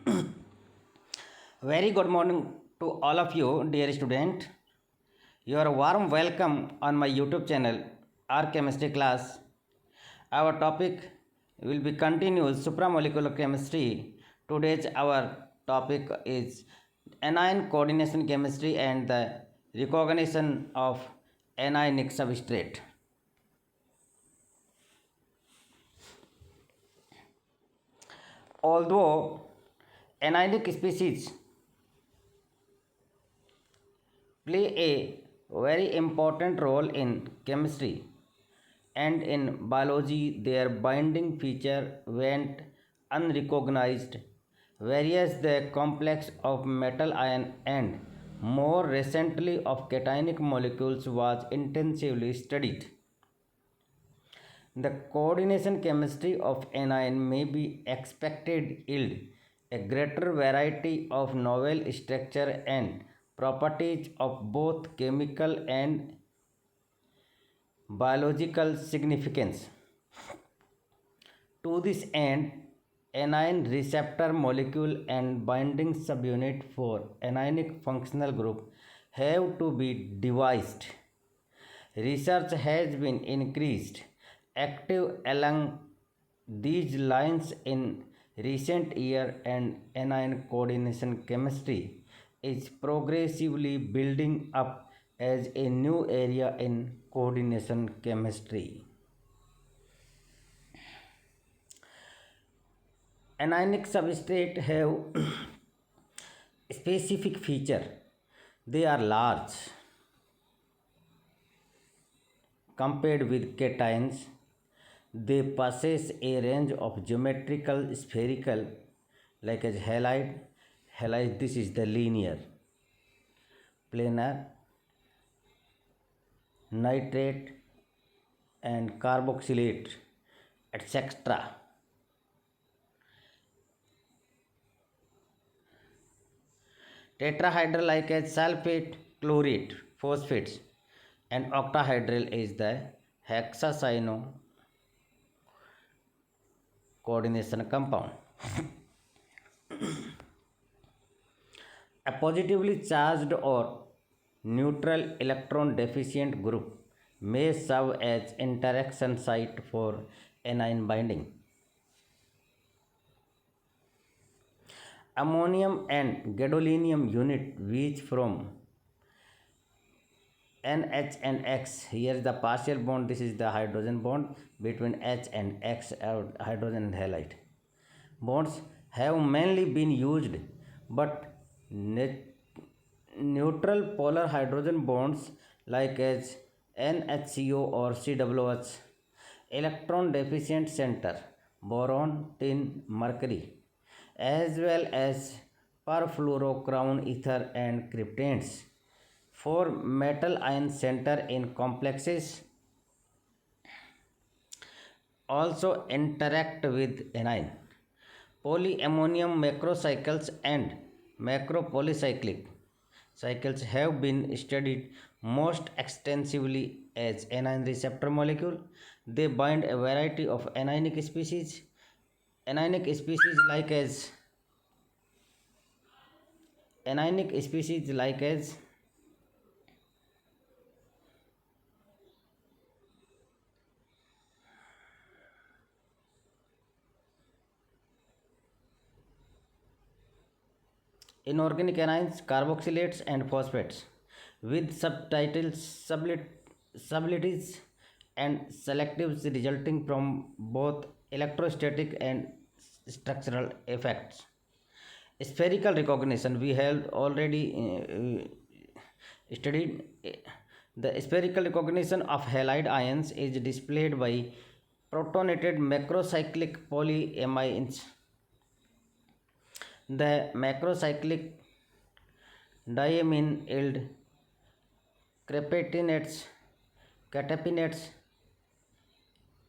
Very good morning to all of you, dear student. Your warm welcome on my YouTube channel, our chemistry class. Our topic will be continuous supramolecular chemistry. Today's our topic is anion coordination chemistry and the recognition of anionic substrate. Although anionic species play a very important role in chemistry and in biology, their binding feature went unrecognized, whereas the complex of metal ion and more recently of cationic molecules was intensively studied. The coordination chemistry of anion may be expected yield a greater variety of novel structure and properties of both chemical and biological significance. To this end, anion receptor molecule and binding subunit for anionic functional group have to be devised. Research has been increased active along these lines in recent years, and anion coordination chemistry is progressively building up as a new area in coordination chemistry. Anionic substrate have specific feature. They are large compared with cations. They possess a range of geometrical spherical like as halide, this is the linear, planar, nitrate and carboxylate, etc. Tetrahedral like as sulfate, chlorate, phosphates, and octahedral is the hexacyano coordination compound. A positively charged or neutral electron deficient group may serve as interaction site for anion binding. Ammonium and gadolinium unit which from NH and X. Here is the partial bond. This is the hydrogen bond between H and X, hydrogen and halide. Bonds have mainly been used, but neutral polar hydrogen bonds like as NHCO or COOH, electron deficient center, boron, tin, mercury, as well as perfluorocrown ether and cryptanes for metal ion center in complexes also interact with anion. Polyammonium macrocycles and macropolycyclic cycles have been studied most extensively as anion receptor molecule. They bind a variety of anionic species. Anionic species like as anionic species like as inorganic anions, carboxylates, and phosphates, with subtleties and selectives resulting from both electrostatic and structural effects. Spherical recognition we have already studied. The spherical recognition of halide ions is displayed by protonated macrocyclic polyamines. The macrocyclic diamine yield crepatinates, catepinates.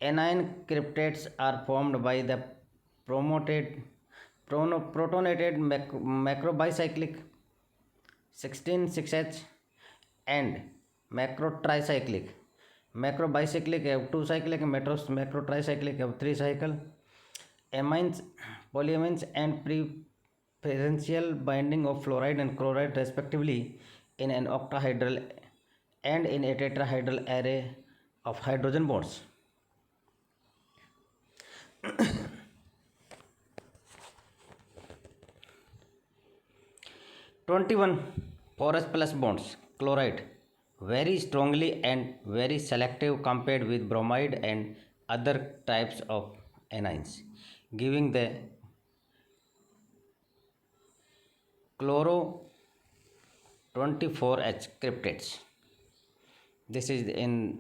Anion cryptates are formed by the protonated macrobicyclic 16,6H and macrotricyclic. Macrobicyclic have 2 cyclic, macrotricyclic have 3 cycle. Amines, polyamines and preferential binding of fluoride and chloride respectively in an octahedral and in a tetrahedral array of hydrogen bonds. 21. Porous plus bonds. Chloride very strongly and very selective compared with bromide and other types of anions, giving the chloro 24H cryptates. This is in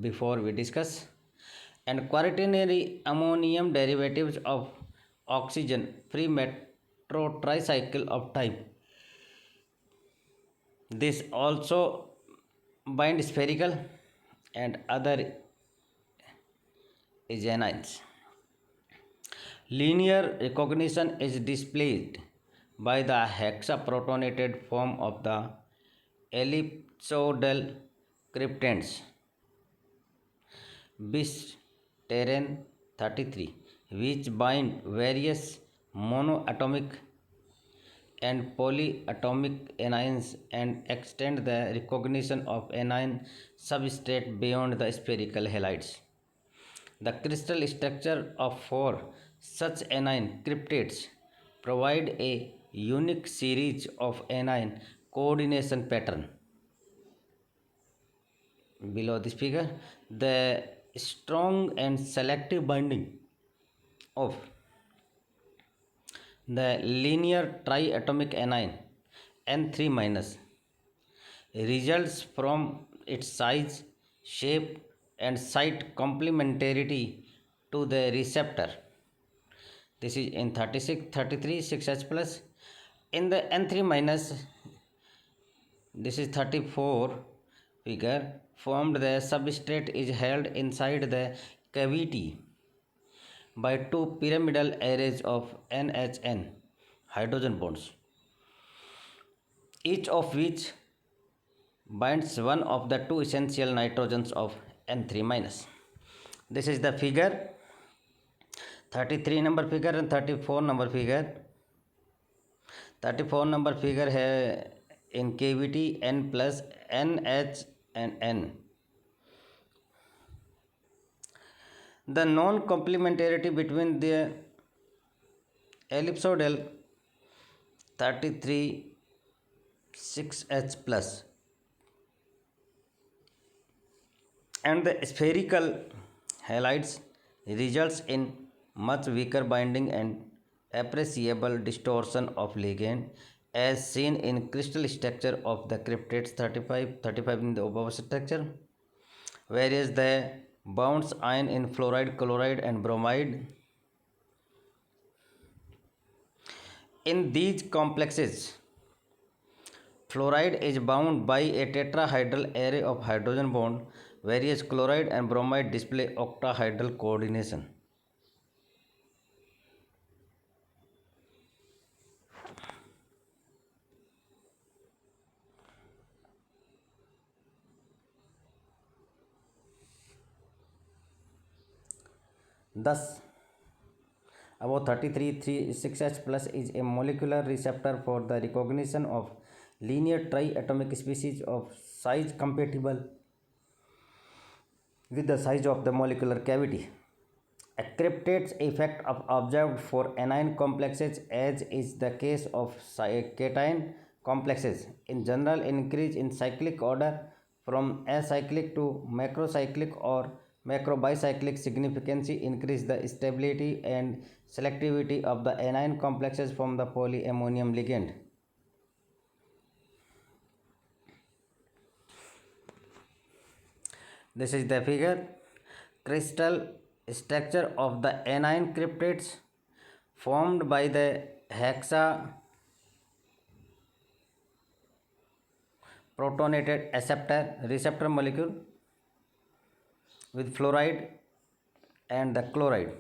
before we discuss. And quaternary ammonium derivatives of oxygen free metro tricycle of type. This also bind spherical and other is anions. Linear recognition is displayed by the hexaprotonated form of the ellipsoidal cryptants bis terran 33, which bind various monoatomic and polyatomic anions and extend the recognition of anion substrate beyond the spherical halides. The crystal structure of 4 such anion cryptates provide a unique series of anion coordination pattern. Below this figure, the strong and selective binding of the linear triatomic anion N3 minus results from its size, shape, and site complementarity to the receptor. This is in 36, 33, 6H plus. In the N3 minus, this is 34 figure, formed the substrate is held inside the cavity by two pyramidal arrays of NHN hydrogen bonds, each of which binds one of the two essential nitrogens of N3 minus. This is the figure 33 number figure and 34 number figure. 34 number figure है in cavity N plus NH and N. The non-complementarity between the ellipsoidal 33 6H plus and the spherical halides results in much weaker binding and appreciable distortion of ligand as seen in crystal structure of the cryptates 35 in the above structure, whereas the bonds ion in fluoride, chloride and bromide. In these complexes, fluoride is bound by a tetrahedral array of hydrogen bond, whereas chloride and bromide display octahedral coordination. Thus, about 33 6H plus is a molecular receptor for the recognition of linear triatomic species of size compatible with the size of the molecular cavity. A cryptate's effect of observed for anion complexes, as is the case of cation complexes, in general increase in cyclic order from acyclic to macrocyclic or macrobicyclic significance increase the stability and selectivity of the anion complexes from the polyammonium ligand. This is the figure. Crystal structure of the anion cryptates formed by the hexa protonated receptor molecule with fluoride and the chloride.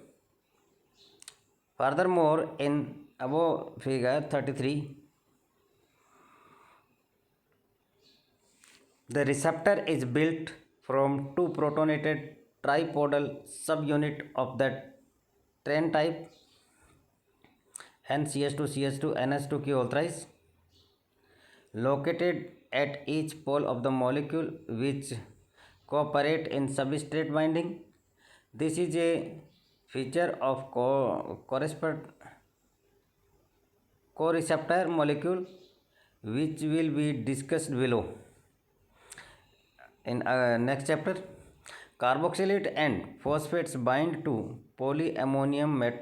Furthermore, in above figure 33, the receptor is built from two protonated tripodal subunit of the TRAN type NCH2 CH2 NH2 all thrice, located at each pole of the molecule which cooperate in substrate binding. This is a feature of co-receptor molecule which will be discussed below. In next chapter, carboxylate and phosphates bind to polyammonium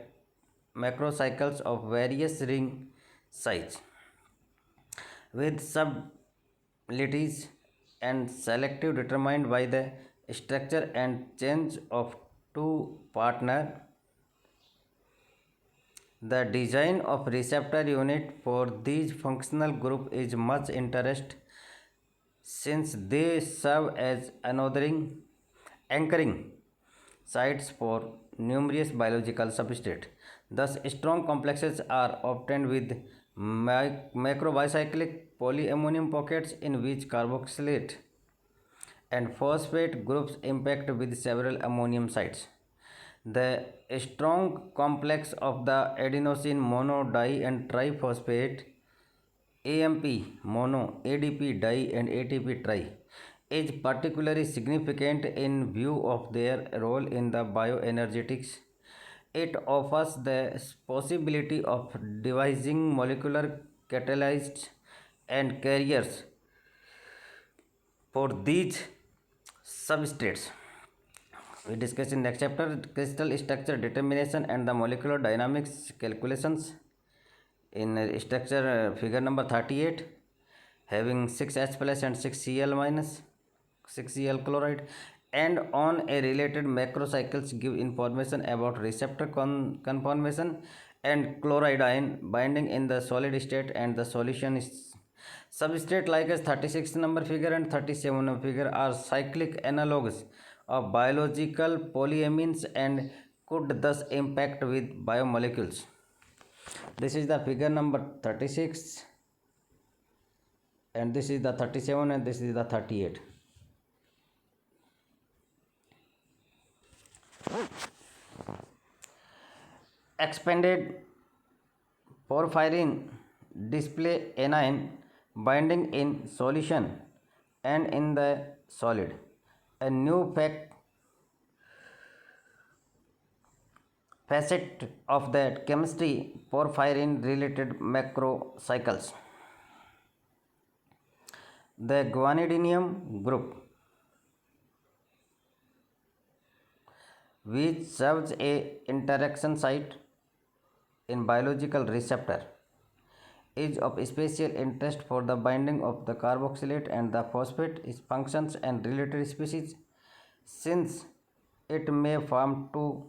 macrocycles of various ring size with subletities and selective determined by the structure and change of two partner. The design of receptor unit for these functional group is much interest since they serve as anchoring sites for numerous biological substrates. Thus, strong complexes are obtained with macrobicyclic polyammonium pockets in which carboxylate and phosphate groups impact with several ammonium sites. The strong complex of the adenosine mono di and triphosphate AMP mono, ADP di and ATP tri is particularly significant in view of their role in the bioenergetics. It offers the possibility of devising molecular catalysts and carriers for these substrates. We discuss in next chapter crystal structure determination and the molecular dynamics calculations. In structure figure number 38, having 6H plus and 6Cl minus, 6Cl chloride, and on a related macrocycles give information about receptor conformation and chloride ion binding in the solid state, and the solution is substrate like as 36 number figure and 37 number figure are cyclic analogues of biological polyamines and could thus impact with biomolecules. This is the figure number 36 and this is the 37 and this is the 38. Expanded porphyrin display anion binding in solution and in the solid. A new facet of that chemistry, porphyrin related macrocycles. The guanidinium group, which serves a interaction site in biological receptor, is of special interest for the binding of the carboxylate and the phosphate functions and related species, since it may form two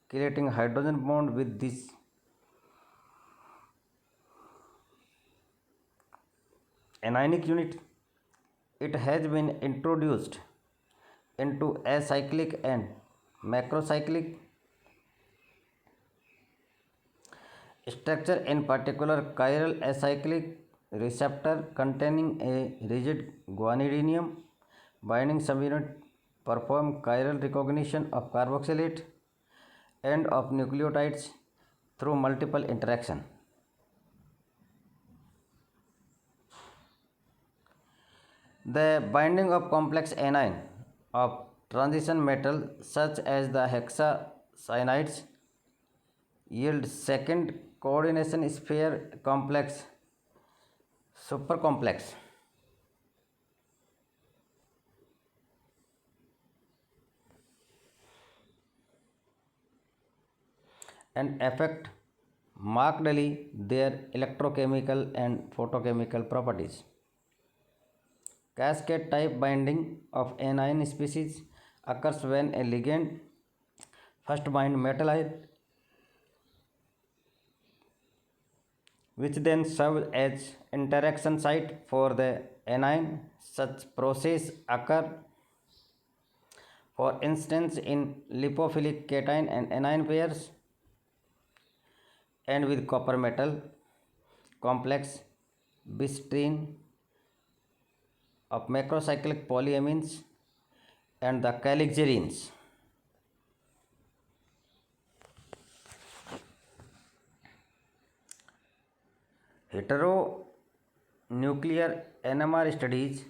creating hydrogen bond with this anionic unit. It has been introduced into acyclic and macrocyclic structure, in particular chiral acyclic receptor containing a rigid guanidinium binding subunit perform chiral recognition of carboxylate and of nucleotides through multiple interaction. The binding of complex anion of transition metal such as the hexacyanides yield second coordination sphere complex supercomplex and affect markedly their electrochemical and photochemical properties. Cascade type binding of anion species occurs when a ligand first bind metal ion, which then serves as interaction site for the anion. Such process occur, for instance, in lipophilic cation and anion pairs, and with copper metal complex bistrine of macrocyclic polyamines and the calixarines. Heteronuclear NMR studies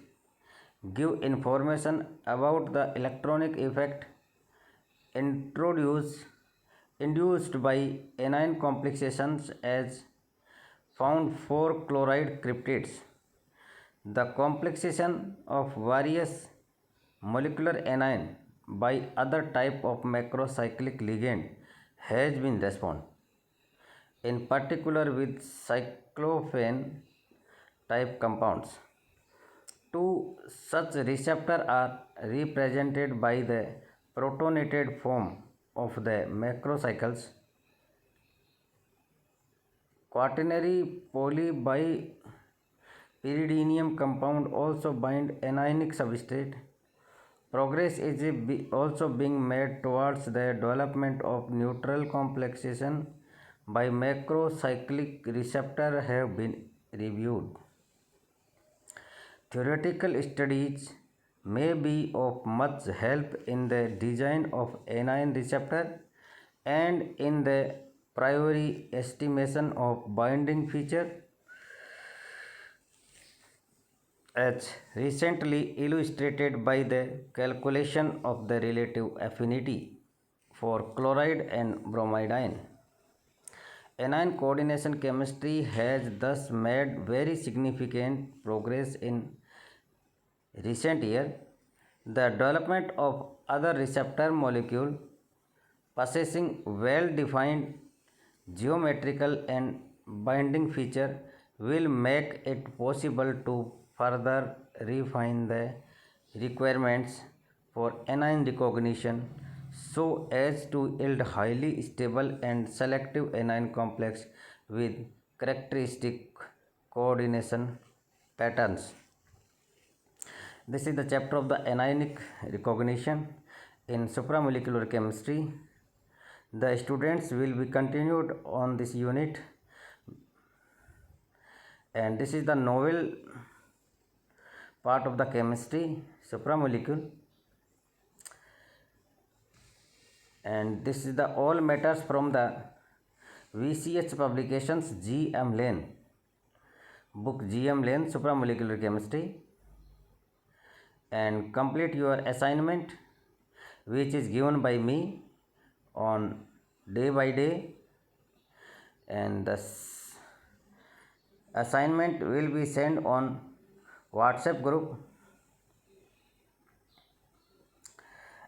give information about the electronic effect introduced induced by anion complexations as found for chloride cryptids. The complexation of various molecular anion by other type of macrocyclic ligand has been responded, in particular with cyclophane type compounds. Two such receptors are represented by the protonated form of the macrocycles. Quaternary polybipyridinium compound also bind anionic substrate. Progress is also being made towards the development of neutral complexation by macrocyclic receptor have been reviewed. Theoretical studies may be of much help in the design of anion receptor and in the priori estimation of binding feature, as recently illustrated by the calculation of the relative affinity for chloride and bromide ion. Anion coordination chemistry has thus made very significant progress in recent years. The development of other receptor molecule possessing well-defined geometrical and binding feature will make it possible to further refine the requirements for anion recognition so as to yield highly stable and selective anion complex with characteristic coordination patterns. This is the chapter of the anionic recognition in supramolecular chemistry. The students will be continued on this unit, and this is the novel part of the chemistry supramolecule, and this is the all matters from the VCH publications GM Lane book, GM Lane supramolecular chemistry, and complete your assignment which is given by me on day by day, and the assignment will be sent on WhatsApp group,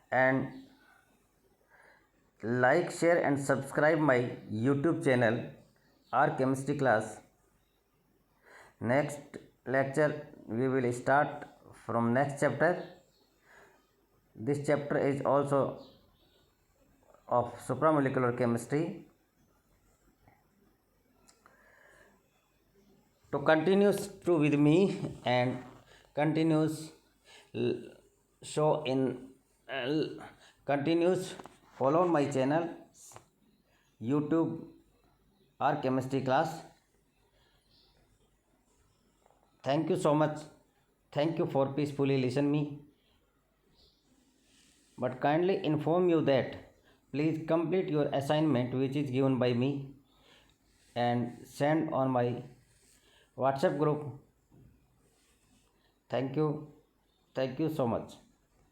and like, share and subscribe my YouTube channel R Chemistry Class. Next lecture we will start from next chapter. This chapter is also of supramolecular chemistry. To continues through with me and continues show in continues follow my channel YouTube R Chemistry Class. Thank you so much. Thank you for peacefully listen me. But kindly inform you that please complete your assignment which is given by me and send on my WhatsApp group. Thank you. Thank you so much.